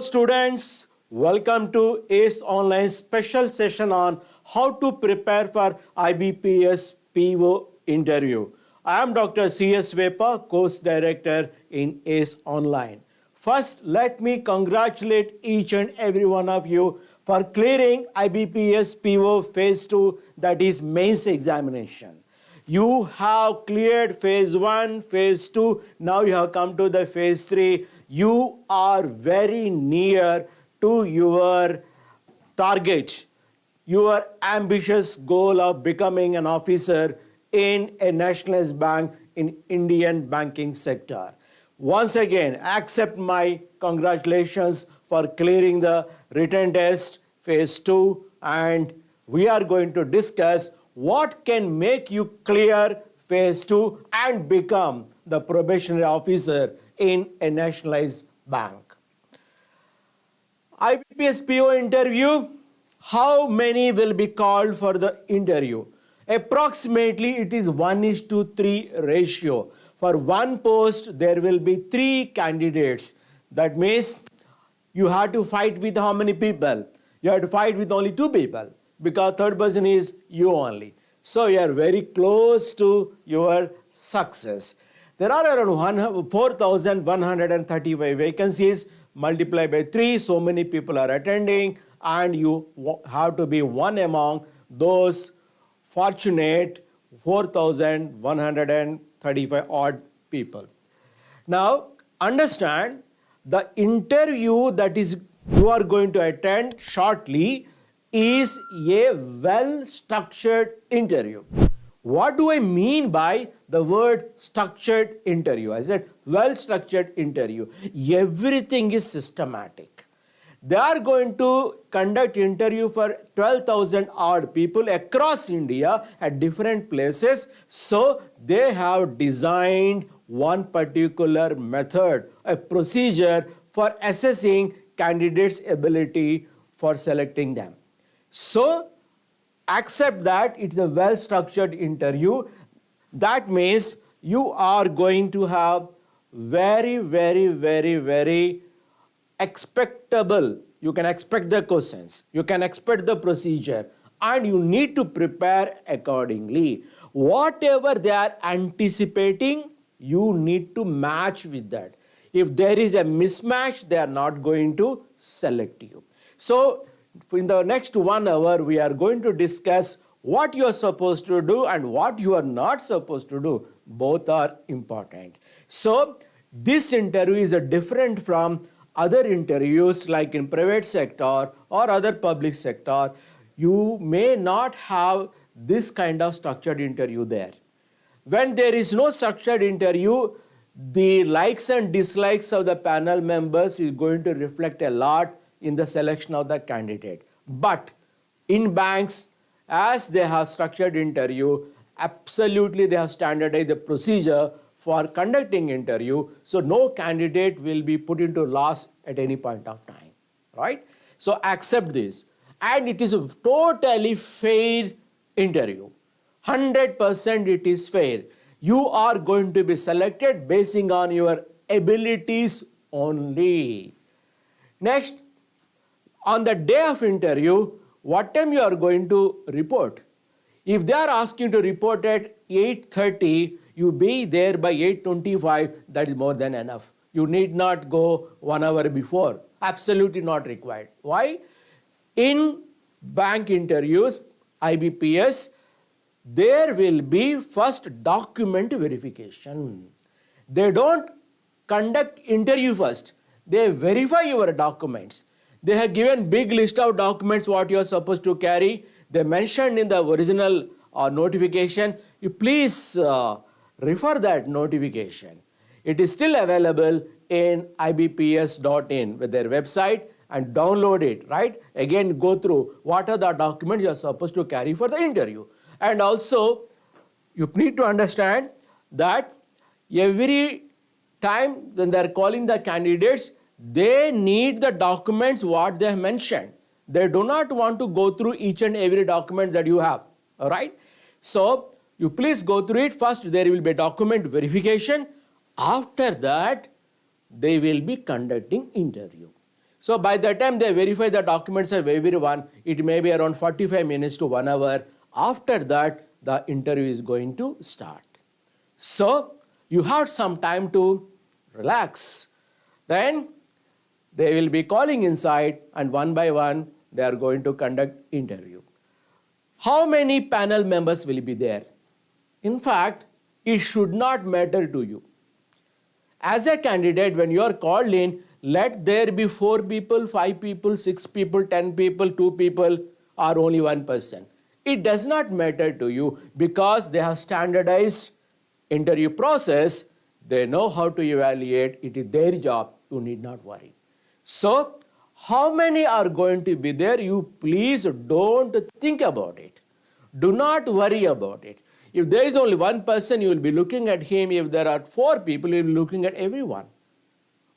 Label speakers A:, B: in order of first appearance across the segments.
A: students, welcome to ACE Online special session on how to prepare for IBPS PO interview. I am Dr. C.S.Vepa, course director in ACE Online. First, let me congratulate each and every one of you for clearing IBPS PO phase 2, that is mains examination. You have cleared phase 1, phase 2, now you have come to the phase 3. You are very near to your target, your ambitious goal of becoming an officer in a nationalized bank in Indian banking sector. Once again, accept my congratulations for clearing the written test phase 2, and we are going to discuss what can make you clear phase 2 and become the probationary officer in a nationalized bank. IBPS PO interview, how many will be called for the interview? Approximately it is 1:3 ratio. For one post, there will be 3 candidates. That means you have to fight with how many people? You have to fight with only 2 people because third person is you only. So you are very close to your success. There are around 4,135 vacancies. Multiply by 3, so many people are attending, and you have to be one among those fortunate 4,135 odd people. Now, understand the interview that is you are going to attend shortly is a well-structured interview. What do I mean by the word structured interview? I said well-structured interview. Everything is systematic. They are going to conduct interview for 12,000 odd people across India at different places. So they have designed one particular method, a procedure for assessing candidates' ability for selecting them. So accept that it's a well-structured interview. That means you are going to have very expectable. You can expect the questions, you can expect the procedure, and you need to prepare accordingly. Whatever they are anticipating, you need to match with that. If there is a mismatch, they are not going to select you. So in the next 1 hour, we are going to discuss what you are supposed to do and what you are not supposed to do. Both are important. So this interview is different from other interviews like in private sector or other public sector. You may not have this kind of structured interview there. When there is no structured interview, the likes and dislikes of the panel members is going to reflect a lot in the selection of the candidate. But in banks, as they have structured interview, absolutely they have standardized the procedure for conducting interview, so no candidate will be put into loss at any point of time, right? So accept this. And it is a totally fair interview. 100% it is fair. You are going to be selected basing on your abilities only. Next, on the day of interview, what time you are going to report? If they are asking to report at 8:30, you be there by 8:25, that is more than enough. You need not go 1 hour before. Absolutely not required. Why? In bank interviews, IBPS, there will be first document verification. They don't conduct interview first. They verify your documents. They have given big list of documents what you are supposed to carry. They mentioned in the original notification. You please refer that notification. It is still available in ibps.in with their website, and download it, right? Again, go through what are the documents you are supposed to carry for the interview. And also, you need to understand that every time when they are calling the candidates, they need the documents what they have mentioned. They do not want to go through each and every document that you have, all right? So, you please go through it. First, there will be document verification. After that, they will be conducting interview. So by the time they verify the documents of everyone, it may be around 45 minutes to 1 hour. After that, the interview is going to start. So you have some time to relax. Then they will be calling inside and one by one they are going to conduct interview. How many panel members will be there? In fact, it should not matter to you. As a candidate, when you are called in, let there be 4 people, 5 people, 6 people, 10 people, 2 people, or only 1 person. It does not matter to you because they have standardized interview process. They know how to evaluate. It is their job. You need not worry. So, how many are going to be there? You please don't think about it. Do not worry about it. If there is only 1 person, you will be looking at him. If there are 4 people, you will be looking at everyone.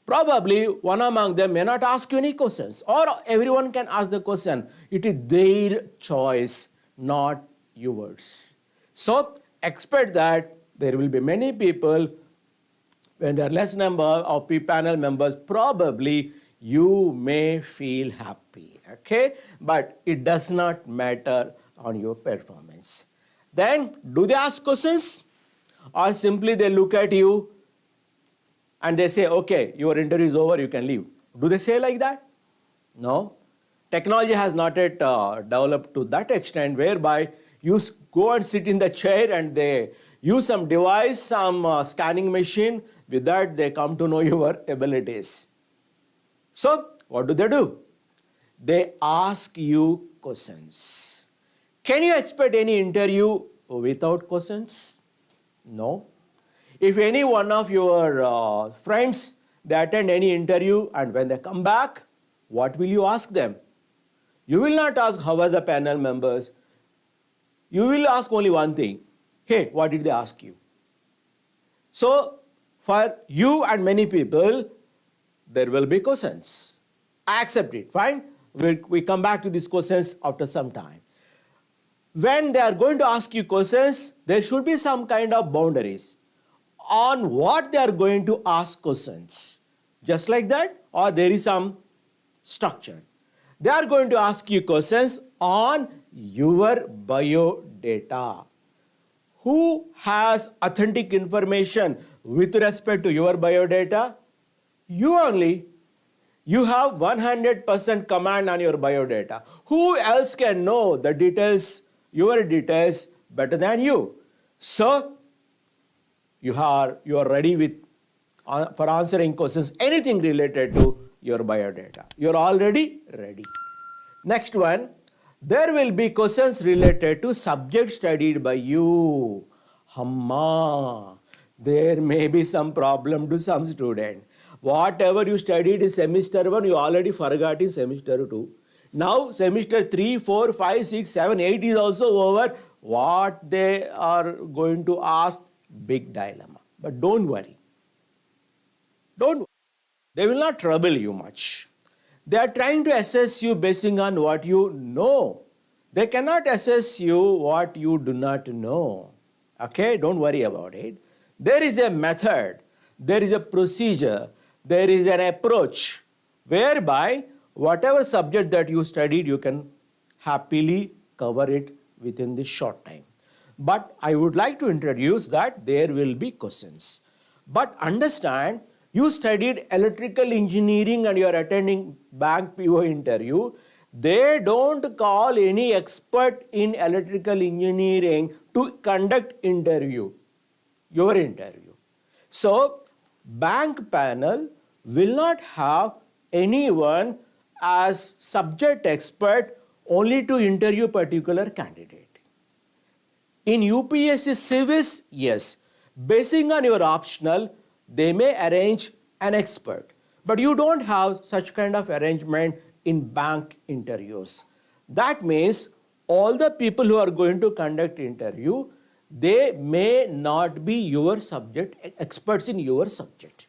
A: Probably one among them may not ask you any questions, or everyone can ask the question. It is their choice, not yours. So expect that there will be many people. When there are less number of panel members, probably you may feel happy, okay? But it does not matter on your performance. Then, do they ask questions? Or simply they look at you and they say, okay, your interview is over, you can leave. Do they say like that? No. Technology has not yet developed to that extent whereby you go and sit in the chair and they use some device, some scanning machine. With that, they come to know your abilities. So, what do? They ask you questions. Can you expect any interview without questions? No. If any one of your friends, they attend any interview and when they come back, what will you ask them? You will not ask how are the panel members. You will ask only one thing. Hey, what did they ask you? So, for you and many people, there will be questions. I accept it, fine. We come back to these questions after some time. When they are going to ask you questions, there should be some kind of boundaries on what they are going to ask questions. Just like that, or there is some structure. They are going to ask you questions on your biodata. Who has authentic information with respect to your biodata? You only. You have 100% command on your biodata. Who else can know the details, your details, better than you? So, you are ready with for answering questions, anything related to your biodata. You are already ready. Next one, there will be questions related to subject studied by you. Hamma, there may be some problem to some student. Whatever you studied in semester 1, you already forgot in semester 2. Now semester 3, 4, 5, 6, 7, 8 is also over. What they are going to ask, big dilemma. But don't worry. Don't worry. They will not trouble you much. They are trying to assess you basing on what you know. They cannot assess you what you do not know. Okay, don't worry about it. There is a method, there is a procedure, there is an approach whereby whatever subject that you studied, you can happily cover it within this short time. But I would like to introduce that there will be questions. But understand, you studied electrical engineering and you are attending bank PO interview. They don't call any expert in electrical engineering to conduct interview, your interview. So, bank panel will not have anyone as subject expert only to interview particular candidate. In UPSC Civis, yes, basing on your optional, they may arrange an expert. But you don't have such kind of arrangement in bank interviews. That means all the people who are going to conduct interview, they may not be your subject, experts in your subject.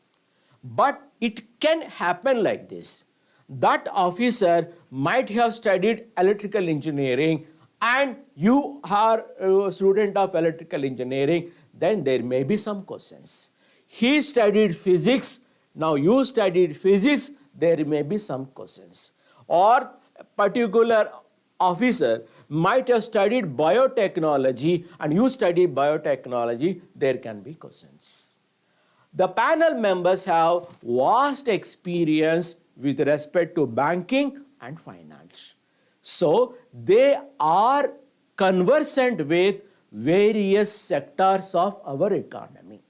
A: But it can happen like this. That officer might have studied electrical engineering and you are a student of electrical engineering, then there may be some questions. He studied physics, now you studied physics, there may be some questions. Or a particular officer might have studied biotechnology and you studied biotechnology, there can be questions. The panel members have vast experience with respect to banking and finance. So they are conversant with various sectors of our economy.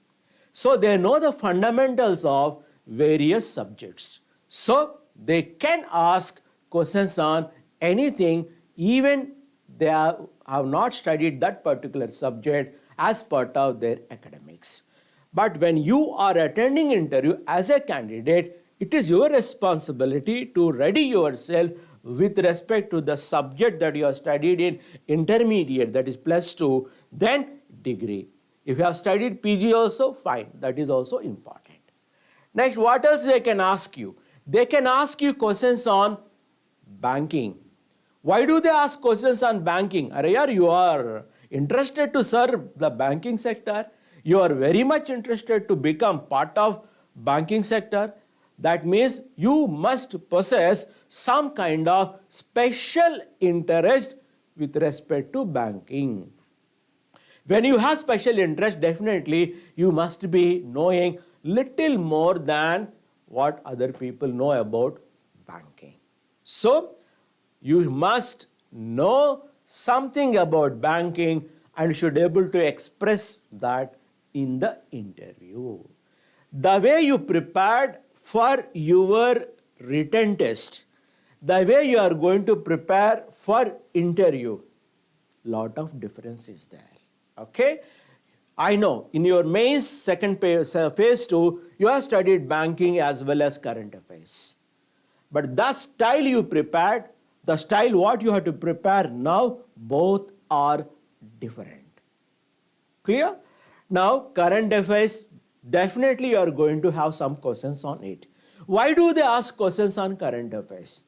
A: So they know the fundamentals of various subjects. So they can ask questions on anything, even they have not studied that particular subject as part of their academics. But when you are attending interview as a candidate, it is your responsibility to ready yourself with respect to the subject that you have studied in intermediate, that is +2, then degree. If you have studied PG also, fine, that is also important. Next, what else they can ask you? They can ask you questions on banking. Why do they ask questions on banking? Arayar, you are interested to serve the banking sector. You are very much interested to become part of banking sector. That means you must possess some kind of special interest with respect to banking. When you have special interest, definitely you must be knowing little more than what other people know about banking. So you must know something about banking and should be able to express that in the interview. The way you prepared for your written test, the way you are going to prepare for interview, lot of difference is there. Okay? I know in your mains second phase 2, you have studied banking as well as current affairs. But the style you prepared, the style what you have to prepare now, both are different. Clear? Now, current affairs, definitely you are going to have some questions on it. Why do they ask questions on current affairs?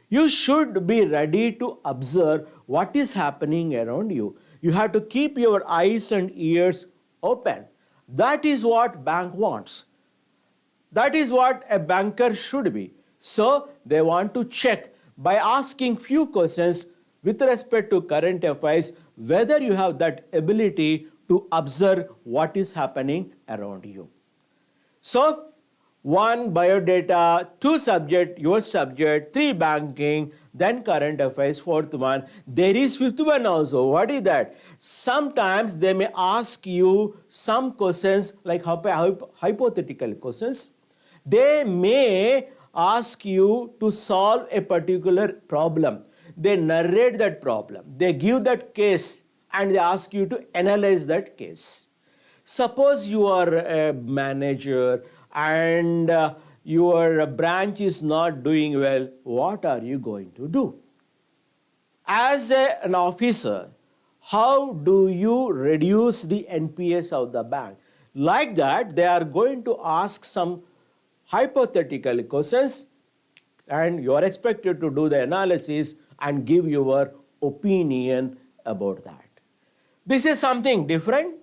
A: You should be ready to observe what is happening around you. You have to keep your eyes and ears open. That is what bank wants. That is what a banker should be. So they want to check by asking few questions with respect to current affairs whether you have that ability to observe what is happening around you. So 1 biodata, 2 subject, your subject, 3 banking, then current affairs, 4th one. There is 5th one also. What is that? Sometimes they may ask you some questions like hypothetical questions. They may ask you to solve a particular problem. They narrate that problem. They give that case and they ask you to analyze that case. Suppose you are a manager and your branch is not doing well, what are you going to do? As an officer, how do you reduce the NPS of the bank? Like that, they are going to ask some hypothetical questions and you are expected to do the analysis and give your opinion about that. This is something different.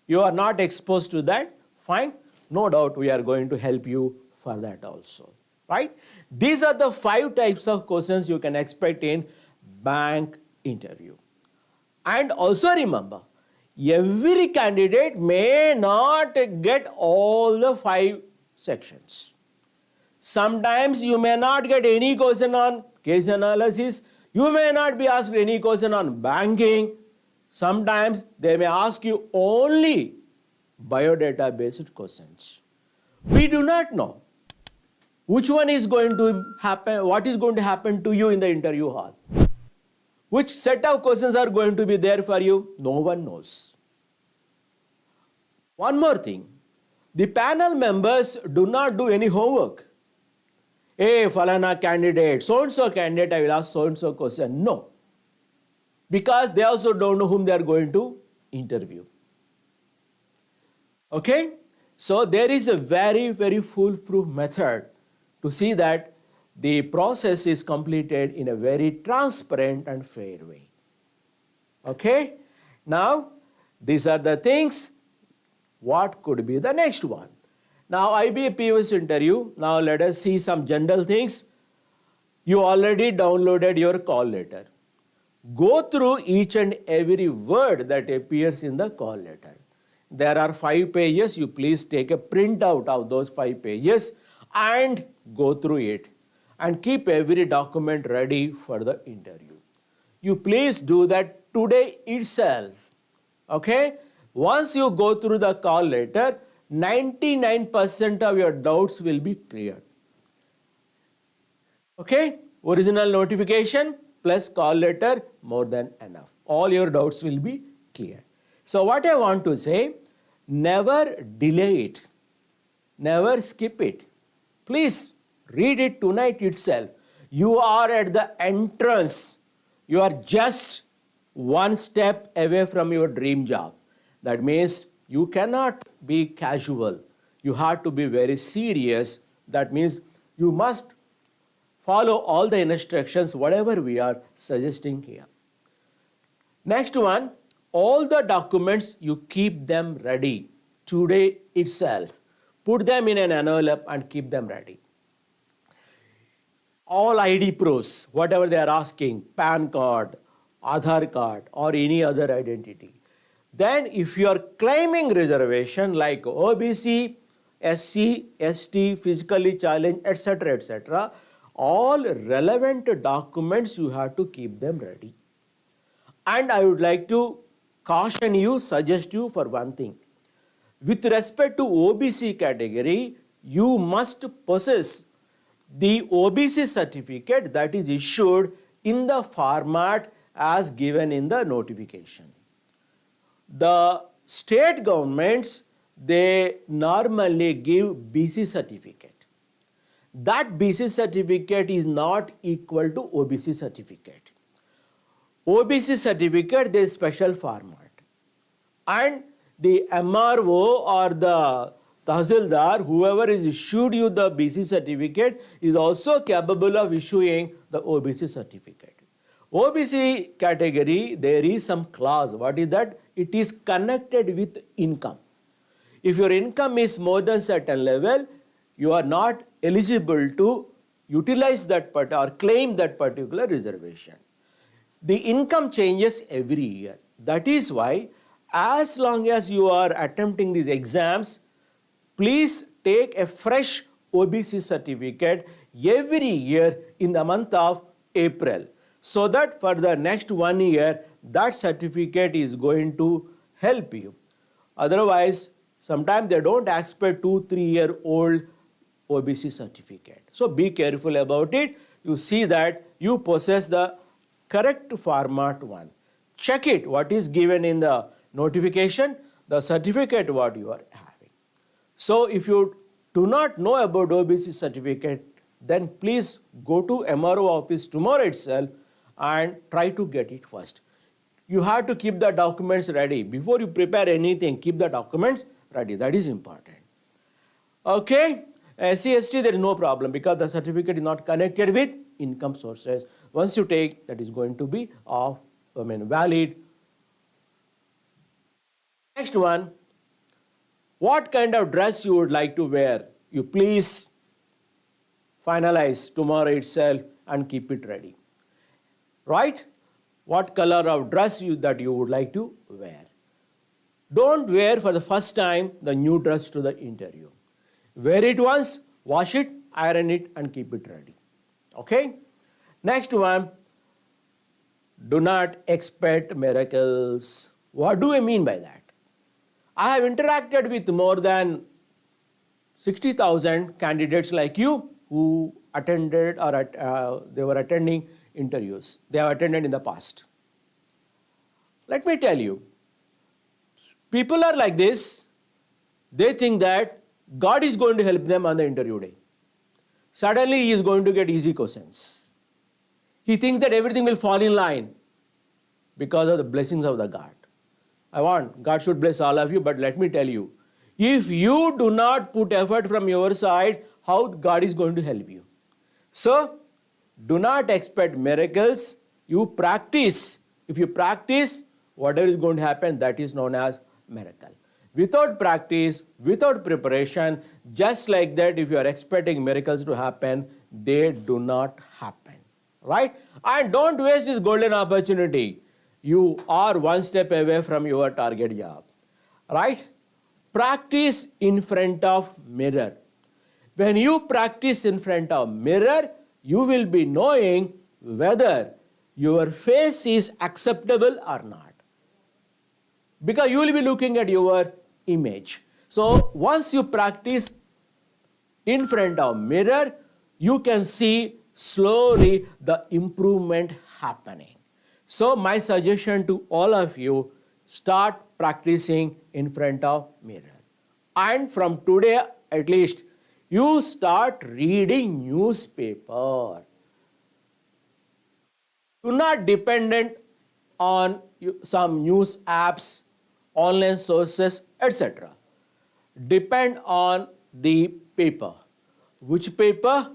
A: You are not exposed to that. Fine. No doubt we are going to help you for that also. Right? These are the 5 types of questions you can expect in bank interview. And also remember, every candidate may not get all the 5 sections. Sometimes you may not get any question on case analysis. You may not be asked any question on banking. Sometimes they may ask you only biodata based questions. We do not know which one is going to happen, what is going to happen to you in the interview hall. Which set of questions are going to be there for you? No one knows. One more thing, the panel members do not do any homework. Hey, falana candidate, so-and-so candidate, I will ask so-and-so question. No. Because they also don't know whom they are going to interview. Okay? So there is a very, very foolproof method to see that the process is completed in a very transparent and fair way. Okay? Now, these are the things. What could be the next one? Now IBPS interview. Now let us see some general things. You already downloaded your call letter. Go through each and every word that appears in the call letter. There are 5 pages. You please take a printout of those 5 pages and go through it. And keep every document ready for the interview. You please do that today itself. Okay? Once you go through the call letter, 99% of your doubts will be cleared. Okay? Original notification plus call letter, more than enough. All your doubts will be clear. So what I want to say, never delay it. Never skip it. Please read it tonight itself. You are at the entrance. You are just one step away from your dream job. That means you cannot be casual. You have to be very serious. That means you must follow all the instructions, whatever we are suggesting here. Next one, all the documents, you keep them ready today itself. Put them in an envelope and keep them ready. All ID proofs, whatever they are asking, PAN card, Aadhaar card, or any other identity. Then if you are claiming reservation like OBC, SC, ST, physically challenged, etc., all relevant documents, you have to keep them ready. And I would like to caution you, suggest you for one thing. With respect to OBC category, you must possess the OBC certificate that is issued in the format as given in the notification. The state governments, they normally give BC certificate. That BC certificate is not equal to OBC certificate. OBC certificate, there is special format. And the MRO or the Tahsildar, whoever is issued you the BC certificate, is also capable of issuing the OBC certificate. OBC category, there is some clause. What is that? It is connected with income. If your income is more than certain level, you are not eligible to utilize that part or claim that particular reservation. The income changes every year. That is why, as long as you are attempting these exams, please take a fresh OBC certificate every year in the month of April, so that for the next 1 year, that certificate is going to help you. Otherwise, sometimes they don't expect 2-3 year old OBC certificate. So be careful about it. You see that you possess the correct format one. Check it, what is given in the notification, the certificate what you are having. So if you do not know about OBC certificate, then please go to MRO office tomorrow itself and try to get it first. You have to keep the documents ready. Before you prepare anything, keep the documents ready. That is important. Okay, SC/ST, there is no problem because the certificate is not connected with income sources. Once you take, that is going to be valid. Next one, what kind of dress you would like to wear? You please finalize tomorrow itself and keep it ready. Right? What color of dress that you would like to wear? Don't wear for the first time the new dress to the interview. Wear it once, wash it, iron it, and keep it ready. Okay? Next one, do not expect miracles. What do I mean by that? I have interacted with more than 60,000 candidates like you who attended or they were attending interviews. They have attended in the past. Let me tell you, people are like this. They think that God is going to help them on the interview day. Suddenly he is going to get easy questions. He thinks that everything will fall in line because of the blessings of the God. I want God should bless all of you, but let me tell you, if you do not put effort from your side, how God is going to help you? So, do not expect miracles. You practice. If you practice, whatever is going to happen, that is known as miracle. Without practice, without preparation, just like that, if you are expecting miracles to happen, they do not happen. Right? And don't waste this golden opportunity. You are one step away from your target job. Right? Practice in front of mirror. When you practice in front of mirror, you will be knowing whether your face is acceptable or not. Because you will be looking at your image. So once you practice in front of mirror, you can see slowly the improvement happening. So my suggestion to all of you, start practicing in front of mirror. And from today at least, you start reading newspaper. Do not dependent on some news apps, online sources, etc. Depend on the paper. Which paper?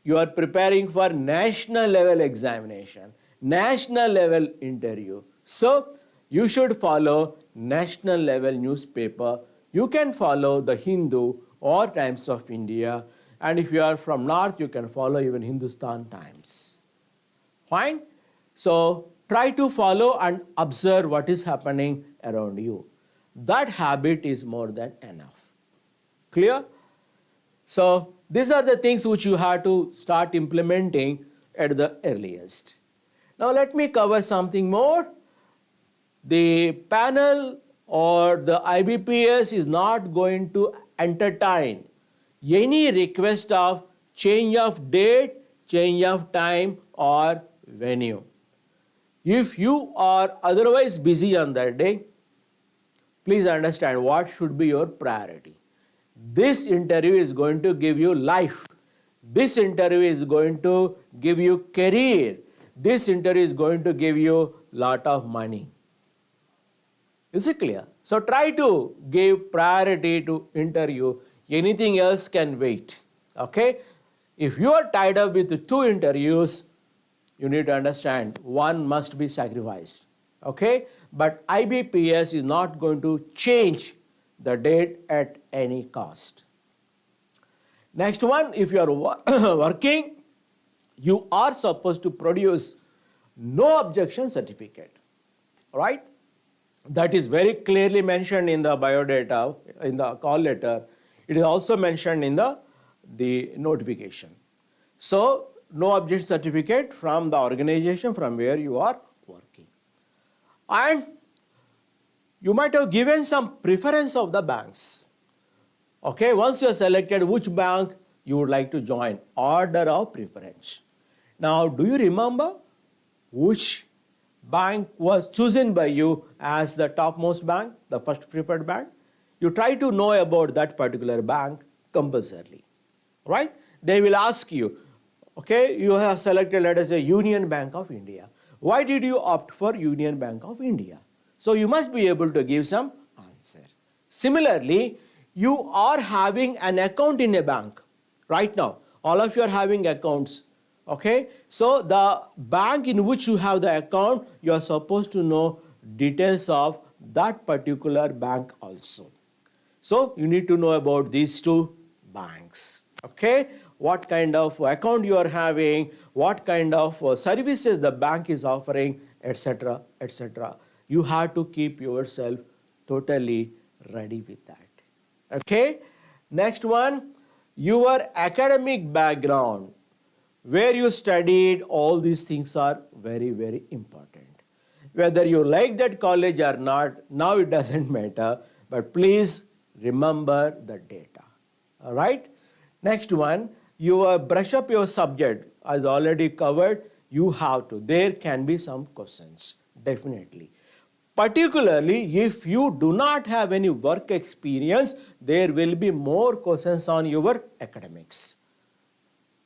A: You are preparing for national level examination, national level interview. So you should follow national level newspaper. You can follow the Hindu or Times of India. And if you are from North, you can follow even Hindustan Times. Fine? So try to follow and observe what is happening around you. That habit is more than enough. Clear? So these are the things which you have to start implementing at the earliest. Now let me cover something more. The panel or the IBPS is not going to entertain any request of change of date, change of time or venue. If you are otherwise busy on that day, please understand what should be your priority. This interview is going to give you life. This interview is going to give you career. This interview is going to give you lot of money. Is it clear? So try to give priority to interview. Anything else can wait. Okay? If you are tied up with 2 interviews, you need to understand one must be sacrificed. Okay? But IBPS is not going to change the date at any cost. Next one, if you are working, you are supposed to produce no objection certificate. Right? That is very clearly mentioned in the biodata, in the call letter. It is also mentioned in the notification. So, no objection certificate from the organization from where you are working. And you might have given some preference of the banks. Okay, once you are selected which bank you would like to join, order of preference. Now, do you remember which bank was chosen by you as the topmost bank, the first preferred bank? You try to know about that particular bank compulsorily, right? They will ask you, okay, you have selected, let us say, Union Bank of India. Why did you opt for Union Bank of India? So you must be able to give some answer. Similarly, you are having an account in a bank right now. All of you are having accounts. Okay, so the bank in which you have the account, you are supposed to know details of that particular bank also. So you need to know about these 2 banks. Okay, what kind of account you are having, what kind of services the bank is offering, etc., etc. You have to keep yourself totally ready with that. Okay, next one, your academic background. Where you studied, all these things are very, very important. Whether you like that college or not, now it doesn't matter, but please remember the data. All right? Next one, you brush up your subject. As already covered, you have to. There can be some questions, definitely. Particularly, if you do not have any work experience, there will be more questions on your academics.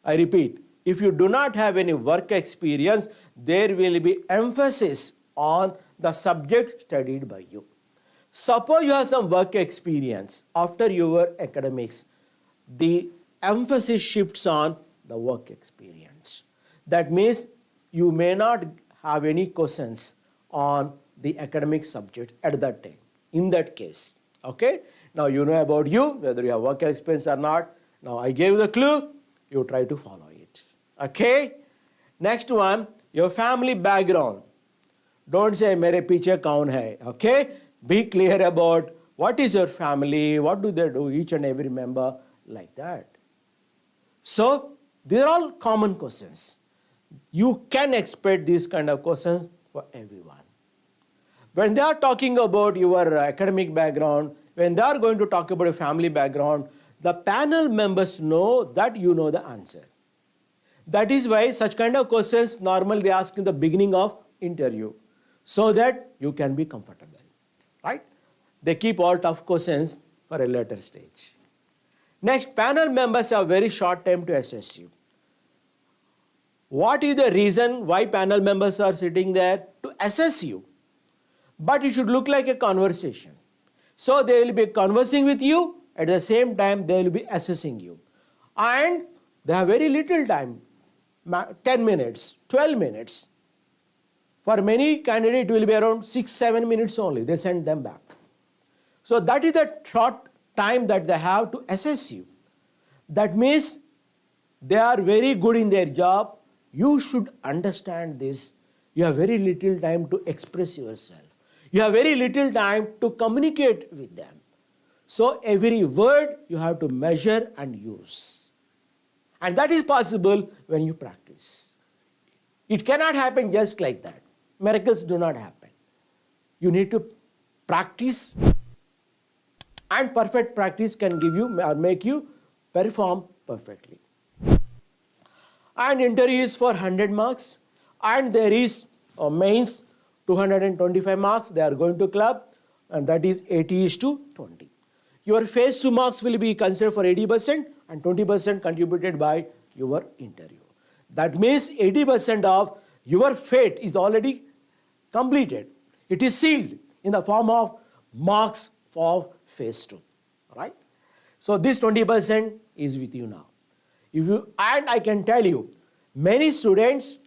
A: I repeat, if you do not have any work experience, there will be emphasis on the subject studied by you. Suppose you have some work experience after your academics, the emphasis shifts on the work experience. That means you may not have any questions on the academic subject at that time, in that case. Okay? Now you know about you, whether you have work experience or not. Now I gave the clue, you try to follow it. Okay? Next one, your family background. Don't say mere piche kaun hai. Okay? Be clear about what is your family, what do they do, each and every member, like that. So, these are all common questions. You can expect these kind of questions for everyone. When they are talking about your academic background, when they are going to talk about your family background, the panel members know that you know the answer. That is why such kind of questions normally they ask in the beginning of interview, so that you can be comfortable, right? They keep all tough questions for a later stage. Next, panel members have very short time to assess you. What is the reason why panel members are sitting there? To assess you. But it should look like a conversation. So they will be conversing with you, at the same time they will be assessing you. And they have very little time, 10 minutes, 12 minutes. For many candidates it will be around 6-7 minutes only, they send them back. So that is the short time that they have to assess you. That means they are very good in their job. You should understand this. You have very little time to express yourself. You have very little time to communicate with them. So every word you have to measure and use. And that is possible when you practice. It cannot happen just like that. Miracles do not happen. You need to practice, and perfect practice can give you or make you perform perfectly. And interview is for 100 marks, and there is mains 225 marks. They are going to club, and that is 80:20. Your phase 2 marks will be considered for 80% and 20% contributed by your interview. That means 80% of your fate is already completed. It is sealed in the form of marks for phase 2. Right? So this 20% is with you now. And I can tell you, many students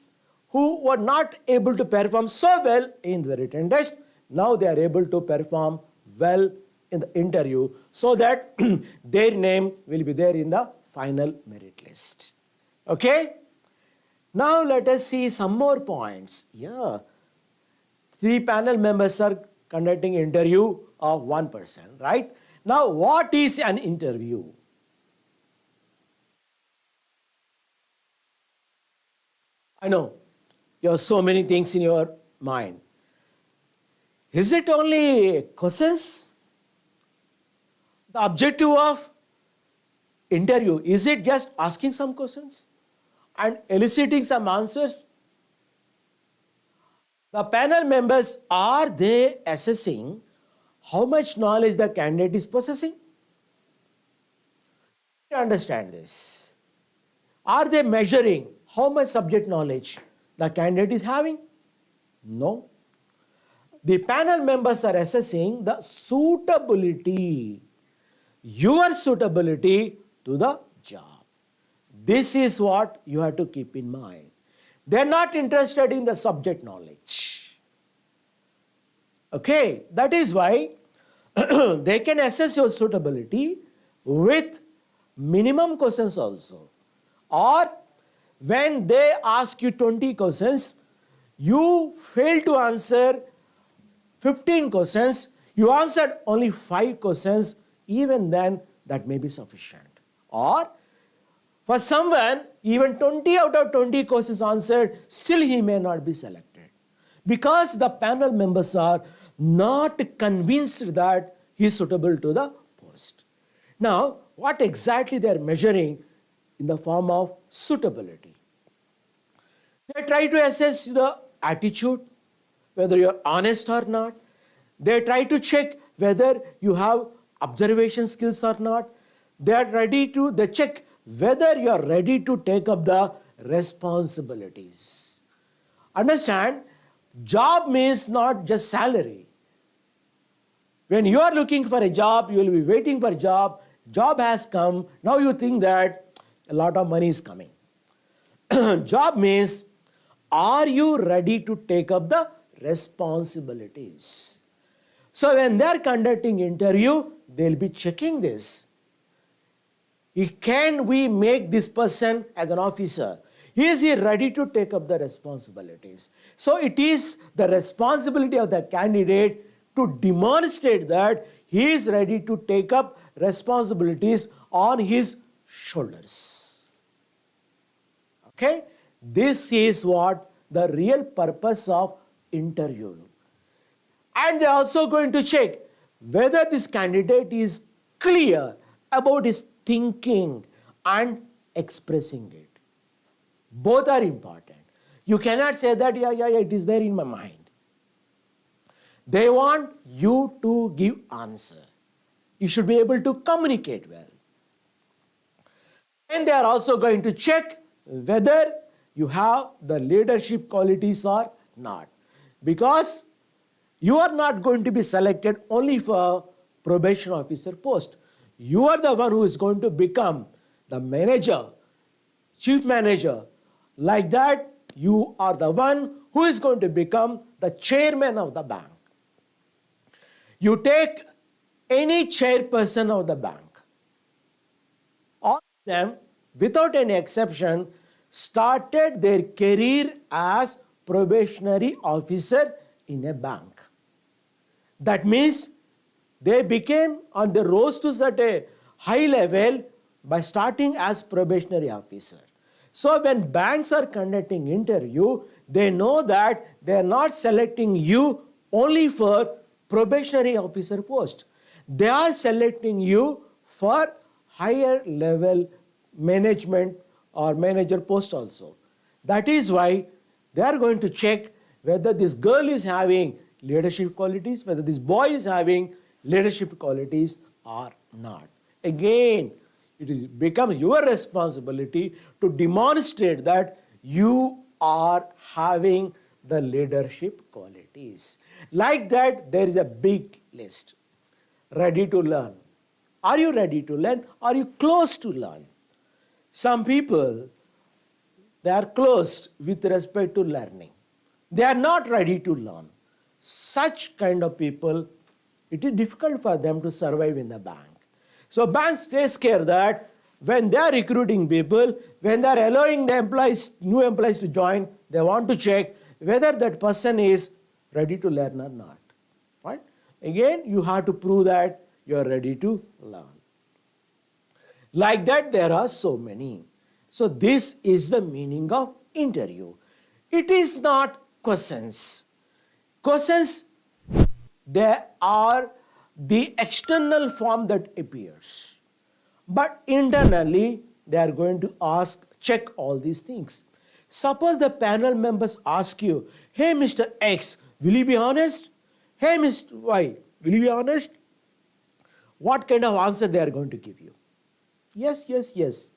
A: who were not able to perform so well in the written test, now they are able to perform well in the interview, so that their name will be there in the final merit list. Okay? Now let us see some more points. Yeah. 3 panel members are conducting interview of 1 person, right? Now what is an interview? I know you have so many things in your mind. Is it only questions? The objective of interview, is it just asking some questions and eliciting some answers? The panel members, are they assessing how much knowledge the candidate is possessing? You understand this. Are they measuring how much subject knowledge the candidate is having? No. The panel members are assessing the suitability, your suitability to the job. This is what you have to keep in mind. They are not interested in the subject knowledge. Okay, that is why they can assess your suitability with minimum questions also. Or when they ask you 20 questions, you fail to answer 15 questions, you answered only 5 questions, even then that may be sufficient. Or for someone, even 20 out of 20 questions answered, still he may not be selected, because the panel members are not convinced that he is suitable to the post. Now, what exactly they are measuring in the form of suitability? They try to assess the attitude, whether you are honest or not. They try to check whether you have observation skills or not. They check whether you are ready to take up the responsibilities. Understand, job means not just salary. When you are looking for a job, you will be waiting for a job. Job has come. Now you think that a lot of money is coming. Job means, are you ready to take up the responsibilities? So when they are conducting interview, they'll be checking this. Can we make this person as an officer? Is he ready to take up the responsibilities? So it is the responsibility of the candidate to demonstrate that he is ready to take up responsibilities on his shoulders. Okay? This is what the real purpose of interview. And they are also going to check whether this candidate is clear about his thinking and expressing it. Both are important. You cannot say that, yeah, it is there in my mind. They want you to give answer. You should be able to communicate well. And they are also going to check whether you have the leadership qualities or not. Because you are not going to be selected only for probation officer post. You are the one who is going to become the manager, chief manager. Like that, you are the one who is going to become the chairman of the bank. You take any chairperson of the bank. All of them, without any exception, started their career as probationary officer in a bank. That means they became on the rose to such a high level by starting as probationary officer. So when banks are conducting interview, they know that they are not selecting you only for probationary officer post. They are selecting you for higher level management or manager post also. That is why they are going to check whether this girl is having leadership qualities, whether this boy is having leadership qualities or not. Again, it becomes your responsibility to demonstrate that you are having the leadership qualities. Like that, there is a big list. Ready to learn. Are you ready to learn? Are you close to learn? Some people, they are closed with respect to learning. They are not ready to learn. Such kind of people, it is difficult for them to survive in the bank. So banks take care that when they are recruiting people, when they are allowing the employees, new employees to join, they want to check whether that person is ready to learn or not. Right? Again, you have to prove that you are ready to learn. Like that, there are so many. So this is the meaning of interview. It is not questions. Questions, they are the external form that appears. But internally, they are going to check all these things. Suppose the panel members ask you, hey Mr. X, will you be honest? Hey Mr. Y, will you be honest? What kind of answer they are going to give you? Yes, yes, yes.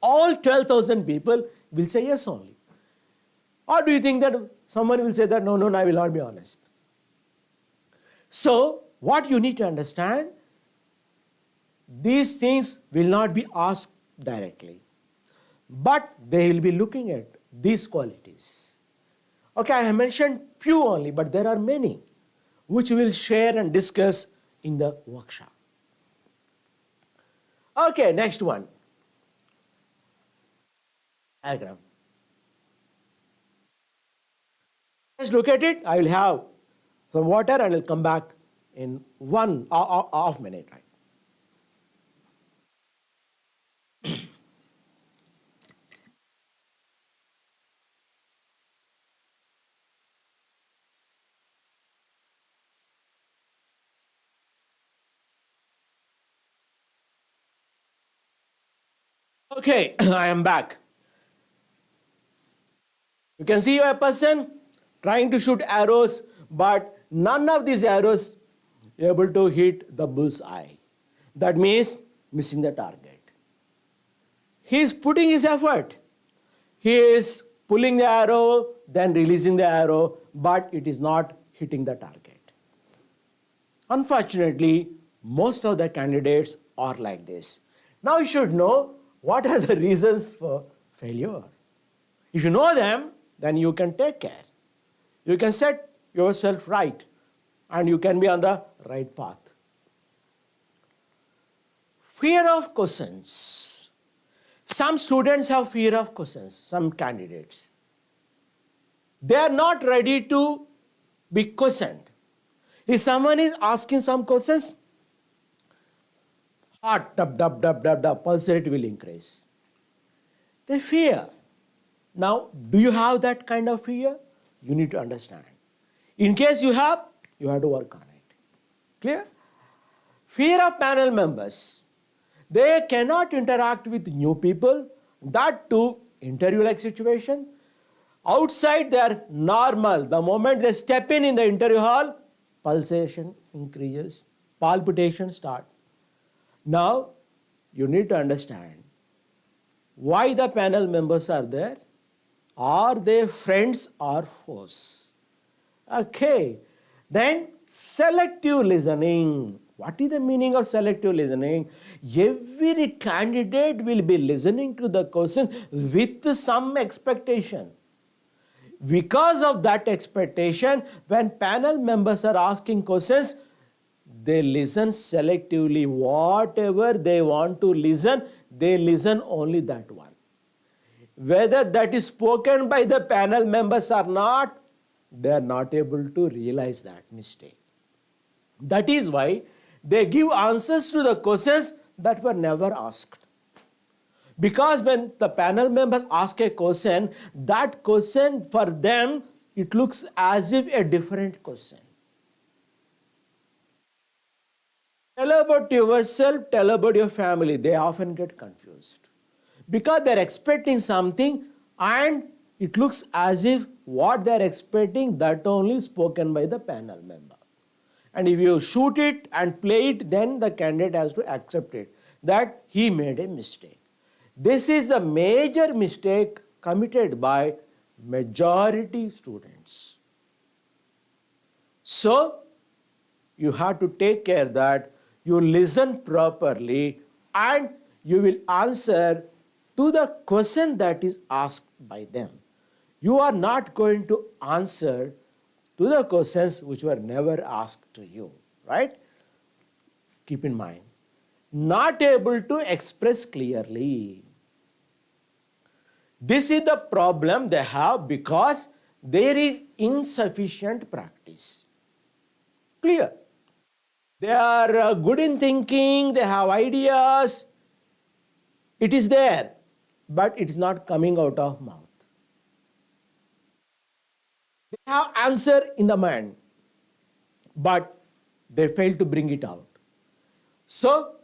A: All 12,000 people will say yes only. Or do you think that someone will say that, no, I will not be honest? So, what you need to understand, these things will not be asked directly. But they will be looking at these qualities. Okay, I have mentioned few only, but there are many which we will share and discuss in the workshop. Okay, next one. Diagram. Let's look at it. I will have some water and I will come back in 1 half minute. Right? Okay, I am back. You can see a person trying to shoot arrows, but none of these arrows able to hit the bull's eye. That means missing the target. He is putting his effort. He is pulling the arrow, then releasing the arrow, but it is not hitting the target. Unfortunately, most of the candidates are like this. Now you should know what are the reasons for failure. If you know them, then you can take care. You can set yourself right. and you can be on the right path. Fear of questions. Some students have fear of questions, some candidates. They are not ready to be questioned. If someone is asking some questions, heart, pulse rate will increase. They fear. Now, do you have that kind of fear? You need to understand. In case you have to work on it. Clear? Fear of panel members. They cannot interact with new people, that too interview-like situation. Outside they are normal. The moment they step in the interview hall, pulsation increases, palpitation start. Now, you need to understand why the panel members are there. Are they friends or foes? Okay. Then selective listening. What is the meaning of selective listening? Every candidate will be listening to the question with some expectation. Because of that expectation, when panel members are asking questions, they listen selectively. Whatever they want to listen, they listen only that one. Whether that is spoken by the panel members or not, they are not able to realize that mistake. That is why they give answers to the questions that were never asked. Because when the panel members ask a question, that question for them, it looks as if a different question. Tell about yourself, tell about your family. They often get confused. Because they are expecting something and it looks as if what they are expecting, that only is spoken by the panel member. And if you shoot it and play it, then the candidate has to accept it, that he made a mistake. This is the major mistake committed by majority students. So, you have to take care that you listen properly and you will answer to the question that is asked by them. You are not going to answer to the questions which were never asked to you, right? Keep in mind. Not able to express clearly. This is the problem they have because there is insufficient practice. Clear? They are good in thinking, they have ideas. It is there, but it is not coming out of mouth. They have answer in the mind, but they fail to bring it out. So,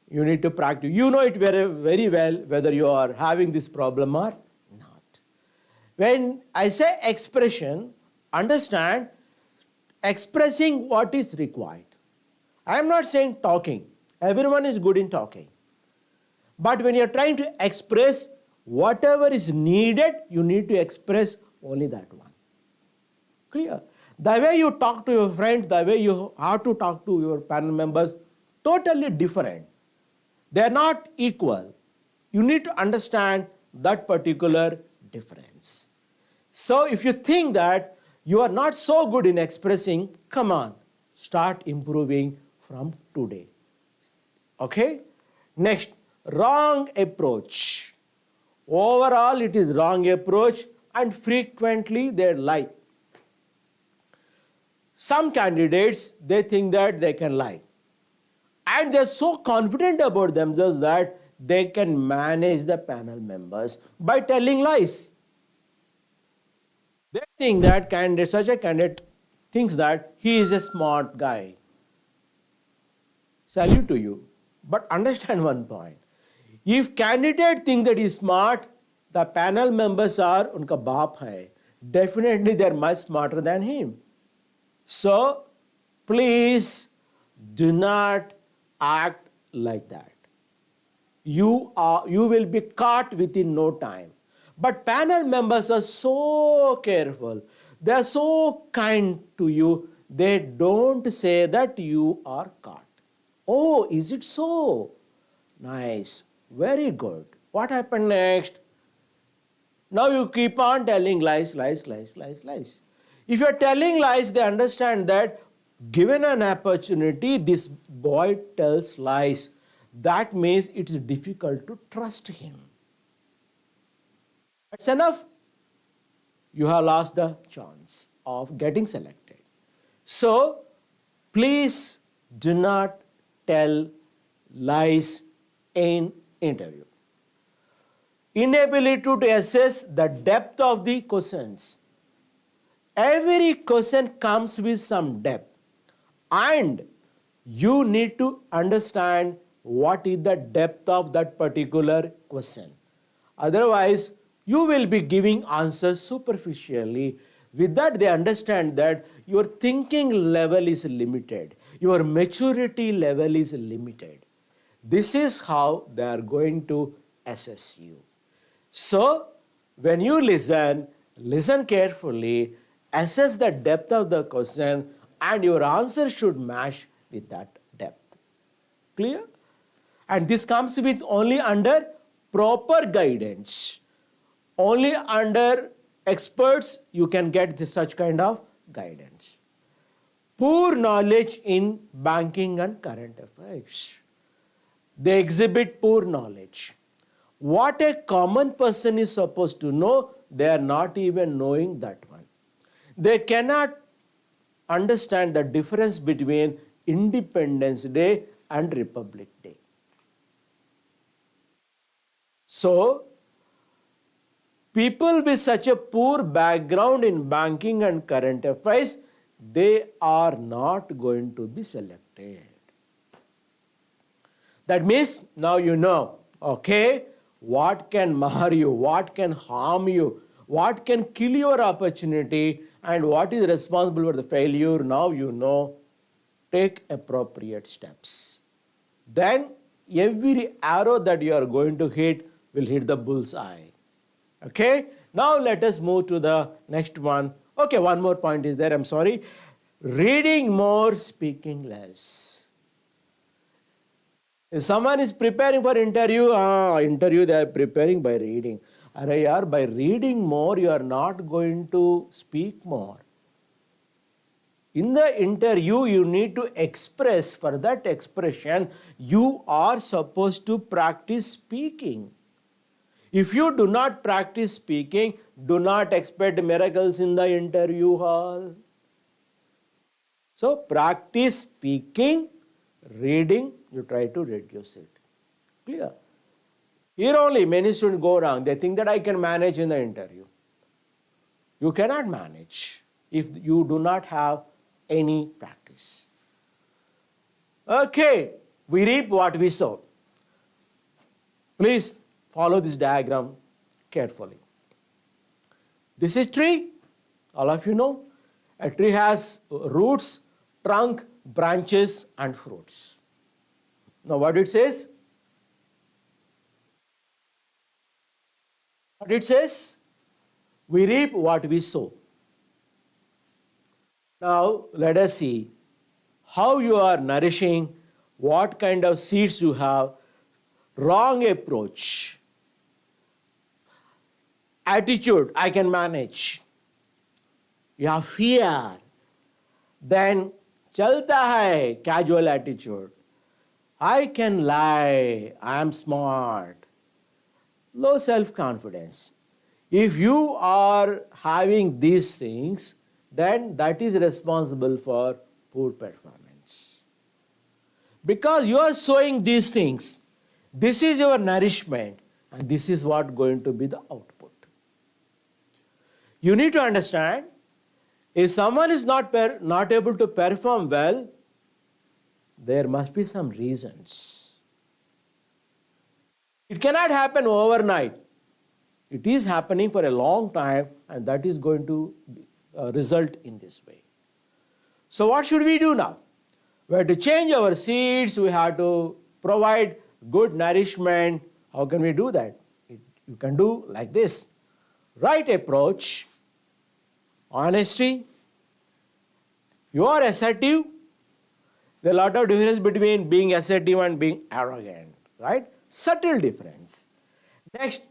A: you need to practice. You know it very, very well whether you are having this problem or not. When I say expression, understand expressing what is required. I am not saying talking. Everyone is good in talking. But when you are trying to express whatever is needed, you need to express only that one. Clear? The way you talk to your friends, the way you have to talk to your panel members, totally different. They are not equal. You need to understand that particular difference. So if you think that you are not so good in expressing, come on, start improving from today. Okay? Next, wrong approach. Overall, it is wrong approach and frequently they lie. Some candidates, they think that they can lie. And they're so confident about themselves that they can manage the panel members by telling lies. They think that such a candidate thinks that he is a smart guy. Salute to you. But understand one point. If candidate thinks that he is smart, the panel members are unka baap hai. Definitely they are much smarter than him. So, please do not act like that. You will be caught within no time. But panel members are so careful. They are so kind to you. They don't say that you are caught. Oh, is it so? Nice. Very good. What happened next? Now you keep on telling lies, lies, lies, lies, lies. If you are telling lies, they understand that Given an opportunity, this boy tells lies. That means it is difficult to trust him. That's enough. You have lost the chance of getting selected. So, please do not tell lies in interview. Inability to assess the depth of the questions. Every question comes with some depth, and you need to understand what is the depth of that particular question. Otherwise, you will be giving answers superficially. With that, they understand that your thinking level is limited, your maturity level is limited. This is how they are going to assess you. So, when you listen carefully, assess the depth of the question, and your answer should match with that depth. Clear? And this comes with only under proper guidance. Only under experts you can get such kind of guidance. Poor knowledge in banking and current affairs. They exhibit poor knowledge. What a common person is supposed to know, they are not even knowing that one. They cannot understand the difference between Independence Day and Republic Day. So, people with such a poor background in banking and current affairs, they are not going to be selected. That means now you know, okay, what can mar you, what can harm you, what can kill your opportunity, and what is responsible for the failure. Now you know, take appropriate steps. Then every arrow that you are going to hit will hit the bullseye. Okay, now let us move to the next one. Okay, one more point is there, I'm sorry. Reading more, speaking less. If someone is preparing for interview they are preparing by reading. By reading more, you are not going to speak more. In the interview, you need to express. For that expression, you are supposed to practice speaking. If you do not practice speaking, do not expect miracles in the interview hall. So, practice speaking, reading, you try to reduce it. Clear? Here only many students go wrong. They think that I can manage in the interview. You cannot manage if you do not have any practice. Okay, we reap what we sow. Please follow this diagram carefully. This is tree. All of you know. A tree has roots, trunk, branches, and fruits. Now what it says? What it says? We reap what we sow. Now let us see how you are nourishing, what kind of seeds you have. Wrong approach. Attitude, I can manage. You have fear. Then chalta hai, casual attitude. I can lie, I am smart. Low self-confidence. If you are having these things, then that is responsible for poor performance. Because you are sowing these things, this is your nourishment, and this is what going to be the output. You need to understand, if someone is not able to perform well, there must be some reasons. It cannot happen overnight. It is happening for a long time, and that is going to result in this way. So what should we do now? We have to change our seeds. We have to provide good nourishment. How can we do that? You can do like this. Right approach, honesty. You are assertive. There is a lot of difference between being assertive and being arrogant, right? Subtle difference. Next,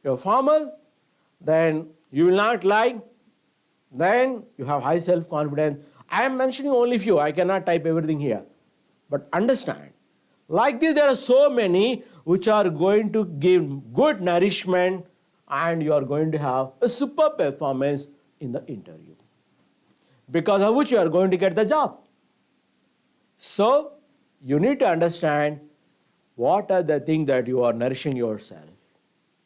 A: you are formal, then you will not lie, then you have high self-confidence. I am mentioning only few. I cannot type everything here. But understand, like this, there are so many which are going to give good nourishment and you are going to have a super performance in the interview, because of which you are going to get the job. So, you need to understand what are the things that you are nourishing yourself.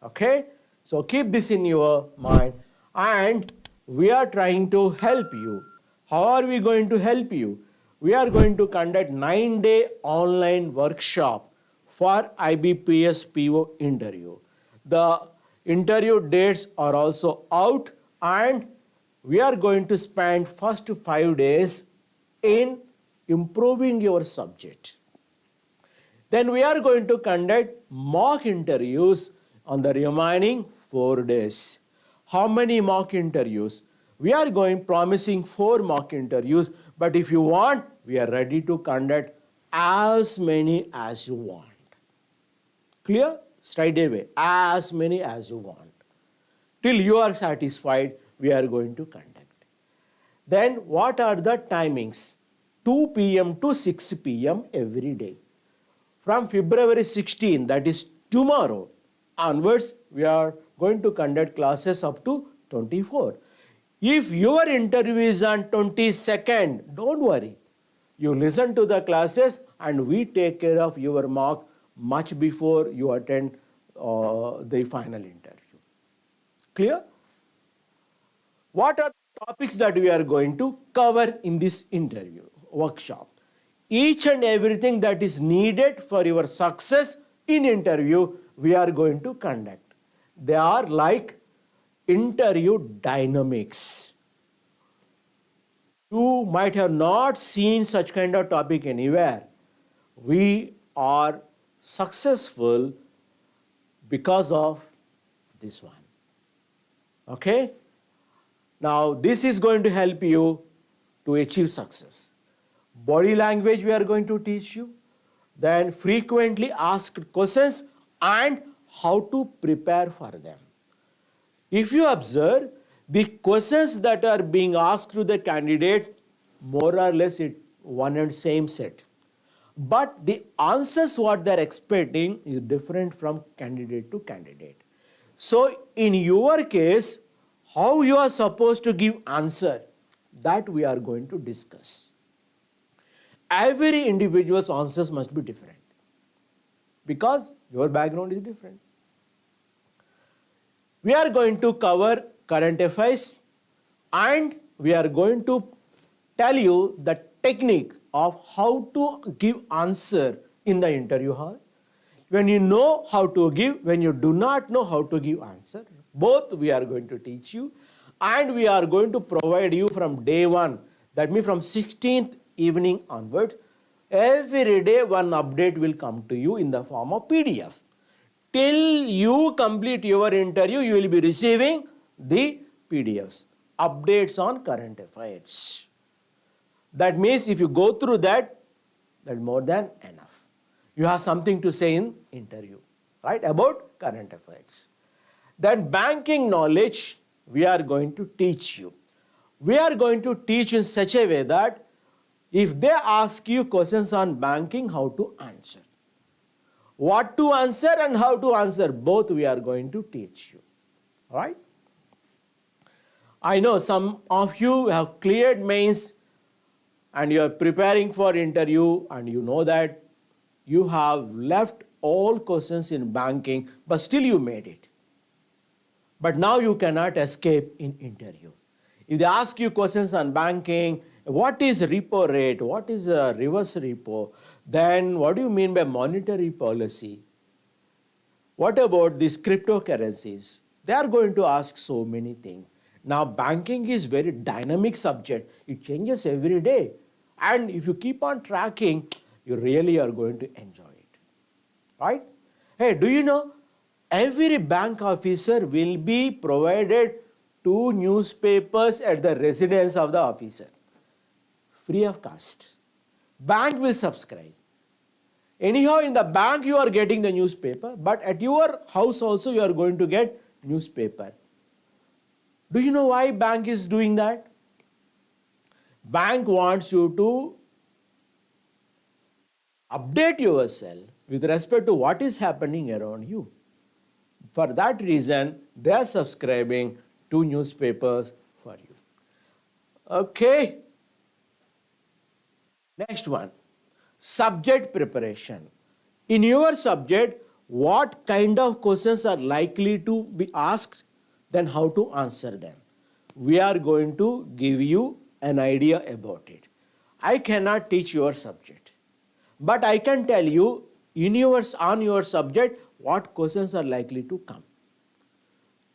A: Okay? So, keep this in your mind, and we are trying to help you. How are we going to help you? We are going to conduct 9-day online workshop for IBPS PO interview. The interview dates are also out, and we are going to spend first 5 days in improving your subject. Then we are going to conduct mock interviews on the remaining 4 days. How many mock interviews? We are promising 4 mock interviews, but if you want, we are ready to conduct as many as you want. Clear? Straight away, as many as you want. Till you are satisfied, we are going to conduct. Then what are the timings? 2 p.m. to 6 p.m. every day. From February 16, that is tomorrow, onwards, we are going to conduct classes up to 24. If your interview is on 22nd, don't worry. You listen to the classes and we take care of your mark much before you attend the final interview. Clear? What are the topics that we are going to cover in this interview workshop? Each and everything that is needed for your success in interview, we are going to conduct. They are like interview dynamics. You might have not seen such kind of topic anywhere. We are successful because of this one. Okay? Now, this is going to help you to achieve success. Body language we are going to teach you. Then frequently asked questions and how to prepare for them. If you observe, the questions that are being asked to the candidate, more or less it one and same set. But the answers what they are expecting is different from candidate to candidate. So in your case, how you are supposed to give answer, that we are going to discuss. Every individual's answers must be different because your background is different. We are going to cover current affairs and we are going to tell you the technique of how to give answer in the interview hall. When you know how to give, when you do not know how to give answer, both we are going to teach you, and we are going to provide you from day one, that means from 16th evening onwards, every day one update will come to you in the form of PDF. Till you complete your interview, you will be receiving the PDFs, updates on current affairs. That means if you go through that, that's more than enough. You have something to say in interview, right, about current affairs. Then banking knowledge we are going to teach you. We are going to teach in such a way that if they ask you questions on banking, how to answer. What to answer and how to answer, both we are going to teach you. Right? I know some of you have cleared mains and you are preparing for interview, and you know that you have left all questions in banking, but still you made it. But now you cannot escape in interview. If they ask you questions on banking, what is repo rate, what is a reverse repo, then what do you mean by monetary policy? What about these cryptocurrencies? They are going to ask so many things. Now banking is very dynamic subject. It changes every day. And if you keep on tracking, you really are going to enjoy it. Right? Hey, do you know, every bank officer will be provided 2 newspapers at the residence of the officer, free of cost. Bank will subscribe. Anyhow, in the bank you are getting the newspaper, but at your house also you are going to get newspaper. Do you know why bank is doing that? Bank wants you to update yourself with respect to what is happening around you. For that reason, they are subscribing to newspapers for you. Okay. Next one, subject preparation. In your subject, what kind of questions are likely to be asked, then how to answer them. We are going to give you an idea about it. I cannot teach your subject, but I can tell you on your subject what questions are likely to come.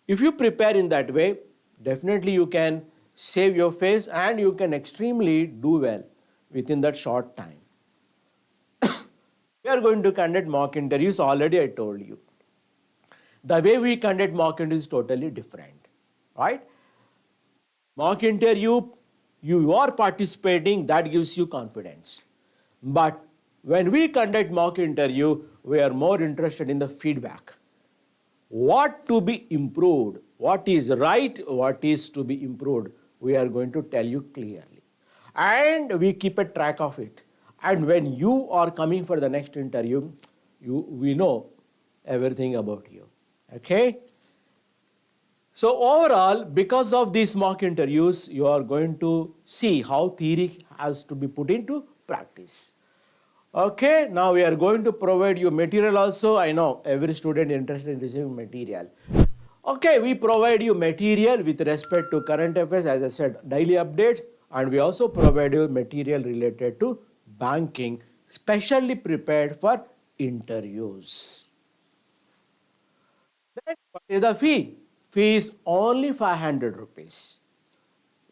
A: If you prepare in that way, definitely you can save your face and you can extremely do well within that short time. We are going to conduct mock interviews, already I told you. The way we conduct mock interviews is totally different, right? Mock interview, you are participating, that gives you confidence. But when we conduct mock interview, we are more interested in the feedback. What to be improved, what is right, what is to be improved, we are going to tell you clearly. And we keep a track of it. And when you are coming for the next interview, we know everything about you. Okay? So overall, because of these mock interviews, you are going to see how theory has to be put into practice. Okay, now we are going to provide you material also. I know every student interested in receiving material. Okay, we provide you material with respect to current affairs, as I said, daily updates, and we also provide you material related to banking, specially prepared for interviews. Then what is the fee? Fee is only 500 rupees.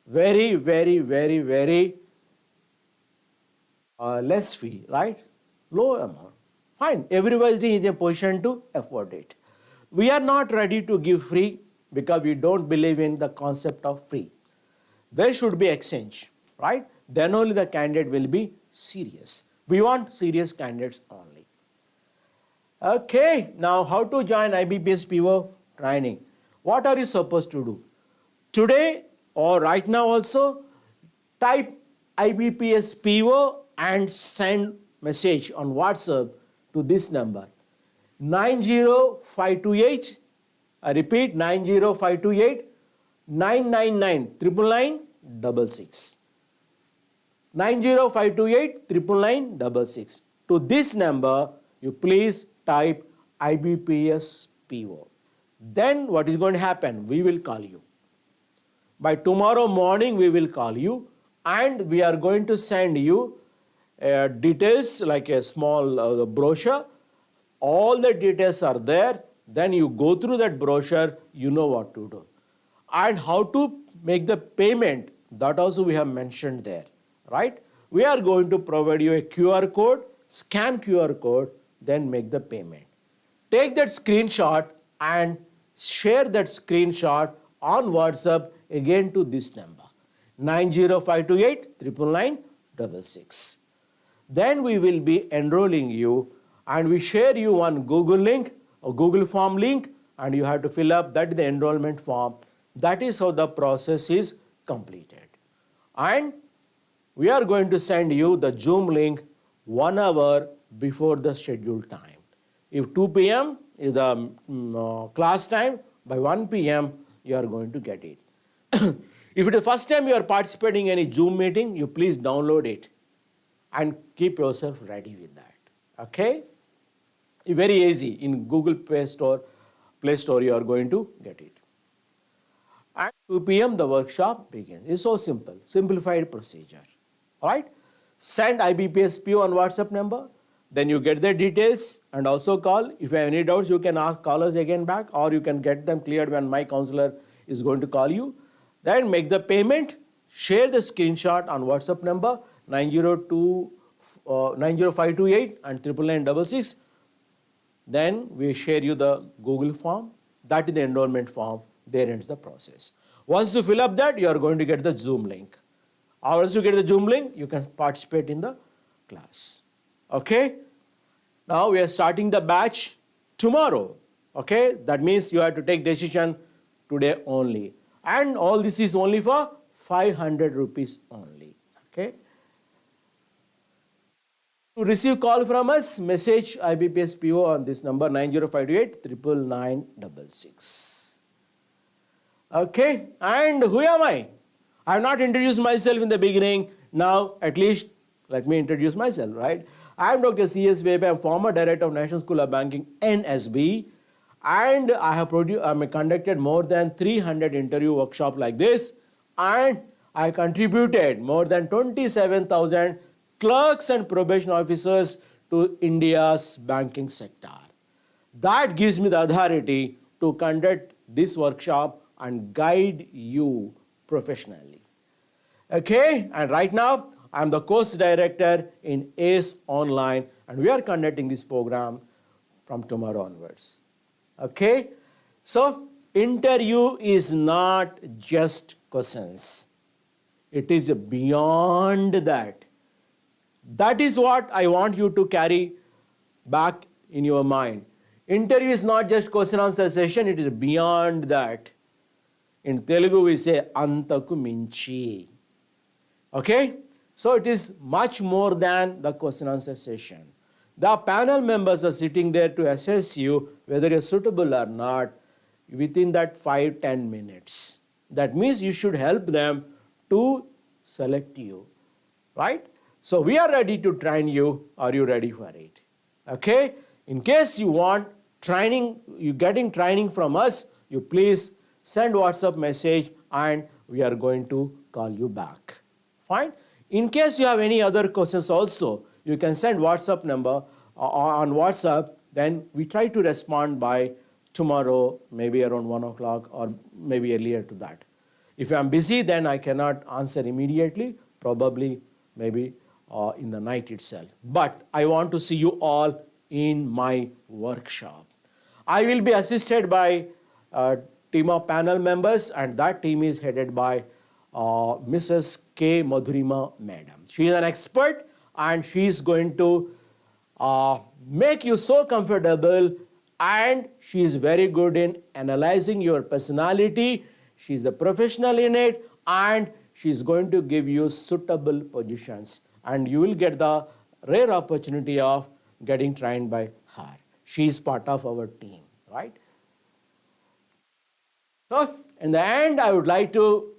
A: Very, very, very, very less fee, right? Low amount. Fine, everybody is in a position to afford it. We are not ready to give free because we don't believe in the concept of free. There should be exchange, right? Then only the candidate will be serious. We want serious candidates only. Okay, now how to join IBPS PO training? What are you supposed to do? Today or right now also, type IBPS PO and send message on WhatsApp to this number 90528. I repeat, 90528 999 999 90528 999 To this number, you please type IBPS PO. Then what is going to happen? We will call you. By tomorrow morning, we will call you and we are going to send you details like a small brochure. All the details are there. Then you go through that brochure, you know what to do. And how to make the payment, that also we have mentioned there, right? We are going to provide you a QR code, scan QR code, then make the payment. Take that screenshot and share that screenshot on WhatsApp again to this number 90528 999 Then we will be enrolling you and we share you one Google link or Google form link and you have to fill up that the enrollment form. That is how the process is completed. And we are going to send you the Zoom link 1 hour before the scheduled time. If 2 p.m. is the class time, by 1 p.m. you are going to get it. If it is the first time you are participating in any Zoom meeting, you please download it and keep yourself ready with that. Okay? Very easy. In Google Play Store you are going to get it. At 2 p.m. the workshop begins. It's so simple, simplified procedure. Alright? Send IBPS PO on WhatsApp number. Then you get the details and also call. If you have any doubts, you can call us again back or you can get them cleared when my counselor is going to call you. Then make the payment, share the screenshot on WhatsApp number 90528 and 999 Then we share you the Google form. That is the enrollment form. There ends the process. Once you fill up that, you are going to get the Zoom link. Once you get the Zoom link, you can participate in the class. Okay? Now we are starting the batch tomorrow. Okay? That means you have to take decision today only. And all this is only for 500 rupees only. Okay. To receive call from us, message IBPS PO on this number 90528 99966. Okay, and who am I? I have not introduced myself in the beginning. Now, at least, let me introduce myself, right? I am Dr. C.S. Vepa. I am former director of National School of Banking, NSB. And I have conducted more than 300 interview workshops like this. And I contributed more than 27,000 clerks and probation officers to India's banking sector. That gives me the authority to conduct this workshop and guide you professionally. Okay, and right now I am the course director in ACE Online, and we are conducting this program from tomorrow onwards. Okay, so interview is not just questions. It is beyond that. That is what I want you to carry back in your mind. Interview is not just question answer session, it is beyond that. In Telugu we say antaku minchi. Okay? So it is much more than the question answer session. The panel members are sitting there to assess you whether you're suitable or not within that 5-10 minutes. That means you should help them to select you. Right? So we are ready to train you. Are you ready for it? Okay? In case you want training, you getting training from us, you please send WhatsApp message and we are going to call you back. Fine? In case you have any other questions also, you can send WhatsApp number on WhatsApp, then we try to respond by tomorrow, maybe around 1 o'clock or maybe earlier to that. If I am busy, then I cannot answer immediately, probably maybe in the night itself. But I want to see you all in my workshop. I will be assisted by a team of panel members, and that team is headed by Mrs. K. Madhurima Madam. She is an expert and she is going to make you so comfortable, and she is very good in analyzing your personality. She is a professional in it, and she is going to give you suitable positions, and you will get the rare opportunity of getting trained by her. She is part of our team, right? So, in the end, I would like to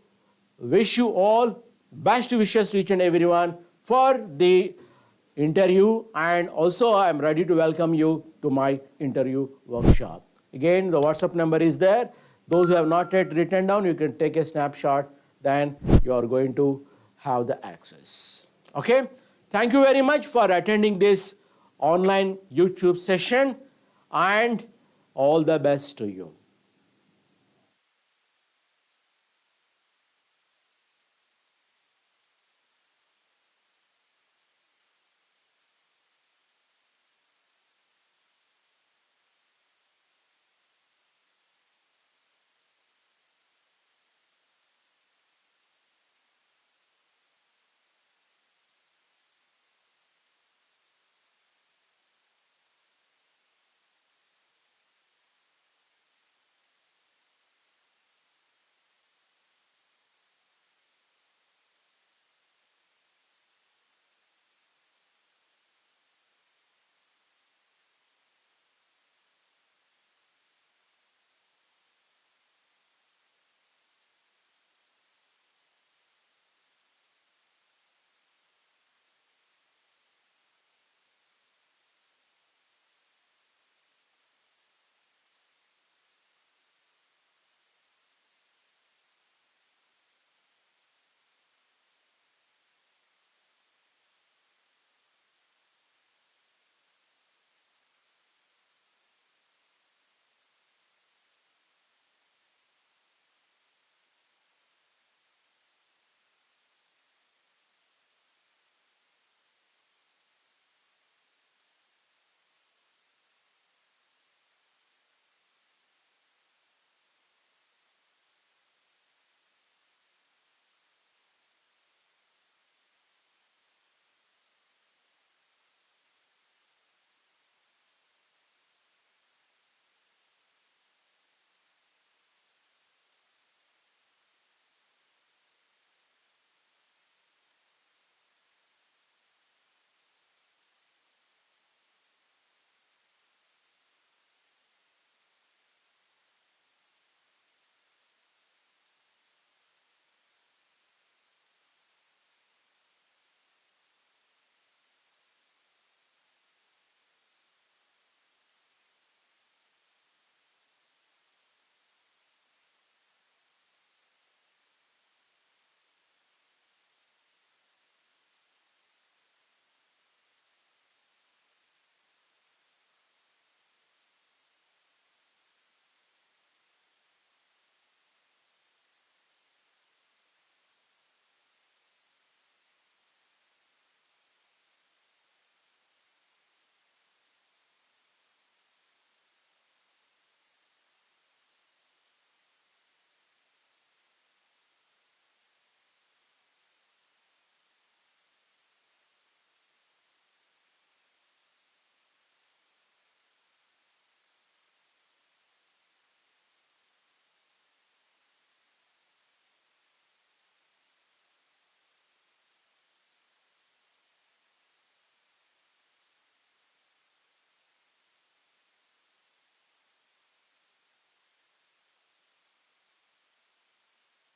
A: wish you all best wishes to each and everyone for the interview, and also I am ready to welcome you to my interview workshop. Again, the WhatsApp number is there. Those who have not yet written down, you can take a snapshot, then you are going to have the access. Okay? Thank you very much for attending this online YouTube session, and all the best to you.